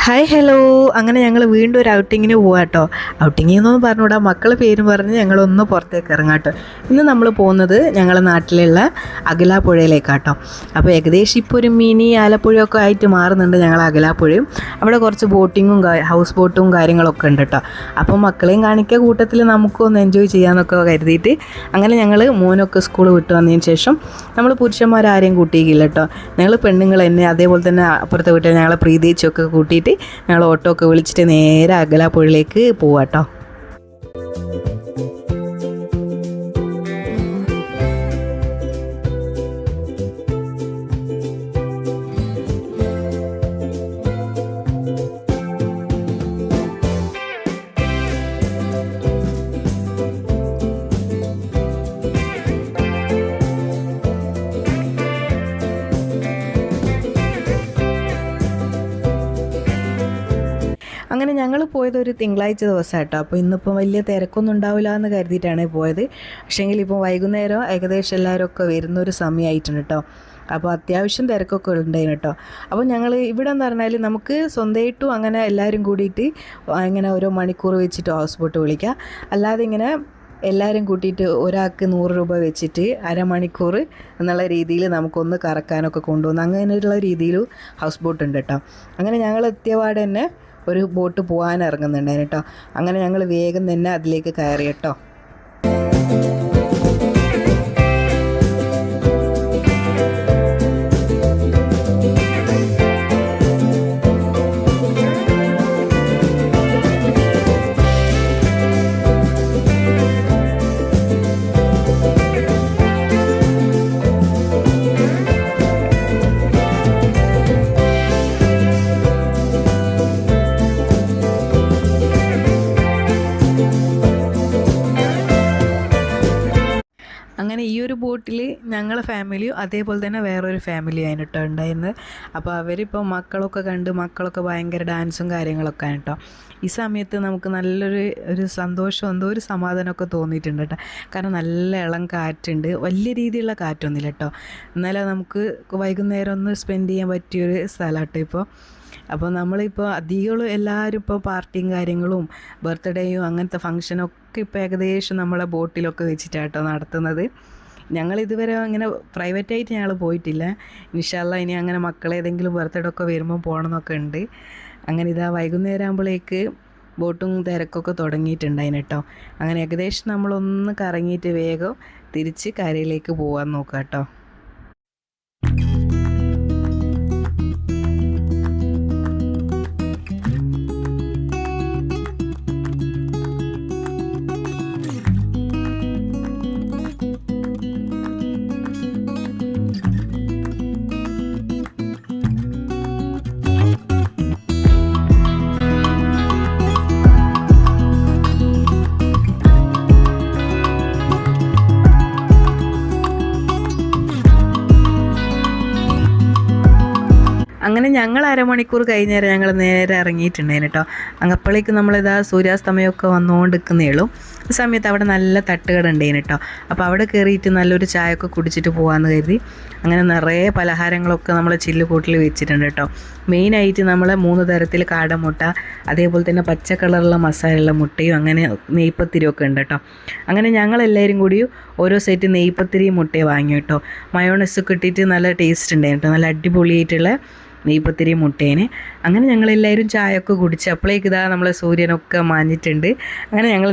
Hi hello. അങ്ങനെ ഞങ്ങൾ വീണ്ടും ഒരു ഔട്ടിങ്ങിന് പോവാം കേട്ടോ. ഔട്ടിങ്ങിൽ നിന്നൊന്നും പറഞ്ഞുകൂടാ, മക്കളെ പേരും പറഞ്ഞ് ഞങ്ങളൊന്ന് പുറത്തേക്ക് ഇറങ്ങാം കേട്ടോ. ഇന്ന് നമ്മൾ പോകുന്നത് ഞങ്ങളുടെ നാട്ടിലുള്ള അകലാപ്പുഴയിലേക്കാട്ടോ. അപ്പോൾ ഏകദേശം ഇപ്പോൾ ഒരു മിനി ആലപ്പുഴയൊക്കെ ആയിട്ട് മാറുന്നുണ്ട് ഞങ്ങൾ അകലാപ്പുഴയും. അവിടെ കുറച്ച് ബോട്ടിങ്ങും ഹൗസ് ബോട്ടും കാര്യങ്ങളൊക്കെ ഉണ്ട് കേട്ടോ. അപ്പോൾ മക്കളെയും കാണിക്കുക, കൂട്ടത്തിൽ നമുക്കും ഒന്ന് എൻജോയ് ചെയ്യാമെന്നൊക്കെ കരുതിയിട്ട് അങ്ങനെ ഞങ്ങൾ മോനൊക്കെ സ്കൂൾ വിട്ട് വന്നതിന് ശേഷം നമ്മൾ പുരുഷന്മാരാരെയും കൂട്ടിയില്ല കേട്ടോ. ഞങ്ങൾ പെണ്ണുങ്ങൾ തന്നെ, അതേപോലെ തന്നെ അപ്പുറത്തെ വീട്ടിൽ ഞങ്ങളെ പ്രീതിച്ചൊക്കെ കൂട്ടിയിട്ട് ഞങ്ങൾ ഓട്ടോ ഒക്കെ വിളിച്ചിട്ട് നേരെ അകലാപ്പുഴയിലേക്ക് പോവാട്ടോ. അങ്ങനെ ഞങ്ങൾ പോയത് ഒരു തിങ്കളാഴ്ച ദിവസം കേട്ടോ. അപ്പോൾ ഇന്നിപ്പം വലിയ തിരക്കൊന്നും ഉണ്ടാവില്ല എന്ന് കരുതിയിട്ടാണ് പോയത്. പക്ഷേങ്കിൽ ഇപ്പോൾ വൈകുന്നേരം ഏകദേശം എല്ലാവരും ഒക്കെ വരുന്നൊരു സമയമായിട്ടുണ്ട് കേട്ടോ. അപ്പോൾ അത്യാവശ്യം തിരക്കൊക്കെ ഉണ്ടായിരുന്നു കേട്ടോ. അപ്പോൾ ഞങ്ങൾ ഇവിടെ എന്ന് പറഞ്ഞാൽ നമുക്ക് സ്വന്തമായിട്ടും അങ്ങനെ എല്ലാവരും കൂടിയിട്ട് ഇങ്ങനെ ഓരോ മണിക്കൂർ വെച്ചിട്ട് ഹൗസ് ബോട്ട് വിളിക്കുക. അല്ലാതെ ഇങ്ങനെ എല്ലാവരും കൂട്ടിയിട്ട് ഒരാൾക്ക് 100 രൂപ വെച്ചിട്ട് അരമണിക്കൂർ എന്നുള്ള രീതിയിൽ നമുക്കൊന്ന് കറക്കാനൊക്കെ കൊണ്ടുവന്ന് അങ്ങനെയുള്ള രീതിയിൽ ഹൗസ് ബോട്ട് ഉണ്ട് കേട്ടോ. അങ്ങനെ ഞങ്ങൾ എത്തിയപാട് തന്നെ ഒരു ബോട്ട് പോകാൻ ഇറങ്ങുന്നുണ്ടായിരുന്നു കേട്ടോ. അങ്ങനെ ഞങ്ങൾ വേഗം തന്നെ അതിലേക്ക് കയറി കേട്ടോ. അങ്ങനെ ഈ ഒരു ബോട്ടിൽ ഞങ്ങളെ ഫാമിലിയും അതേപോലെ തന്നെ വേറൊരു ഫാമിലി ആയിട്ടോ ഉണ്ടായിരുന്നത്. അപ്പോൾ അവരിപ്പോൾ മക്കളൊക്കെ കണ്ട് മക്കളൊക്കെ ഭയങ്കര ഡാൻസും കാര്യങ്ങളൊക്കെ ആണ് കേട്ടോ. ഈ സമയത്ത് നമുക്ക് നല്ലൊരു സന്തോഷം, എന്തോ ഒരു സമാധാനമൊക്കെ തോന്നിയിട്ടുണ്ട് കേട്ടോ. കാരണം നല്ല ഇളം കാറ്റുണ്ട്, വലിയ രീതിയിലുള്ള കാറ്റൊന്നുമില്ല കേട്ടോ. എന്നാലും നമുക്ക് വൈകുന്നേരം ഒന്ന് സ്പെൻഡ് ചെയ്യാൻ പറ്റിയൊരു സ്ഥലമാട്ടോ ഇപ്പോൾ. അപ്പോൾ നമ്മളിപ്പോൾ അധികം എല്ലാവരും ഇപ്പോൾ പാർട്ടിയും കാര്യങ്ങളും ബർത്ത്ഡേയും അങ്ങനത്തെ ഫംഗ്ഷനൊക്കെ ഇപ്പോൾ ഏകദേശം നമ്മളെ ബോട്ടിലൊക്കെ വെച്ചിട്ടാട്ടോ നടത്തുന്നത്. ഞങ്ങളിതുവരെ അങ്ങനെ പ്രൈവറ്റായിട്ട് ഞങ്ങൾ പോയിട്ടില്ല. ഇൻഷാ അല്ലാ ഇനി അങ്ങനെ മക്കളേതെങ്കിലും ബർത്ത്ഡേ ഒക്കെ വരുമ്പോൾ പോകണമെന്നൊക്കെ ഉണ്ട്. അങ്ങനെ ഇതാ വൈകുന്നേരം ആകുമ്പോഴേക്ക് ബോട്ടും തിരക്കൊക്കെ തുടങ്ങിയിട്ടുണ്ടായിന് കേട്ടോ. അങ്ങനെ ഏകദേശം നമ്മളൊന്ന് കറങ്ങിയിട്ട് വേഗം തിരിച്ച് കരയിലേക്ക് പോകാൻ നോക്കാം കേട്ടോ. അങ്ങനെ ഞങ്ങൾ അരമണിക്കൂർ കഴിഞ്ഞേരം ഞങ്ങൾ നേരെ ഇറങ്ങിയിട്ടുണ്ടായിരുന്നു കേട്ടോ. അങ്ങപ്പോഴേക്ക് നമ്മളിതാ സൂര്യാസ്തമയമൊക്കെ വന്നുകൊണ്ടിരിക്കുന്നേ ഉള്ളൂ. ഈ സമയത്ത് അവിടെ നല്ല തട്ടുകട ഉണ്ടായിരുന്നു കേട്ടോ. അപ്പോൾ അവിടെ കയറിയിട്ട് നല്ലൊരു ചായയൊക്കെ കുടിച്ചിട്ട് പോകാമെന്ന് കരുതി അങ്ങനെ നിറയെ പലഹാരങ്ങളൊക്കെ നമ്മൾ ചില്ലുകൂട്ടിൽ വെച്ചിട്ടുണ്ട് കേട്ടോ. മെയിനായിട്ട് നമ്മൾ 3 തരത്തിൽ കാടമുട്ട, അതേപോലെ തന്നെ പച്ച കളറുള്ള മസാലയുള്ള മുട്ടയും അങ്ങനെ നെയ്പ്പത്തിരിയൊക്കെ ഉണ്ട് കേട്ടോ. അങ്ങനെ ഞങ്ങളെല്ലാവരും കൂടി ഓരോ സെറ്റ് നെയ്പ്പത്തിരിയും മുട്ടയും വാങ്ങി കേട്ടോ. മയോണൈസൊക്കെ ഇട്ടിട്ട് നല്ല ടേസ്റ്റ് ഉണ്ടായിരുന്നു കേട്ടോ. നല്ല അടിപൊളിയായിട്ടുള്ള നെയ്പ്പത്തിരി മുട്ടേന്. അങ്ങനെ ഞങ്ങളെല്ലാവരും ചായയൊക്കെ കുടിച്ച് അപ്പോഴേക്ക് ഇതാ നമ്മളെ സൂര്യനൊക്കെ മാഞ്ഞിട്ടുണ്ട്. അങ്ങനെ ഞങ്ങൾ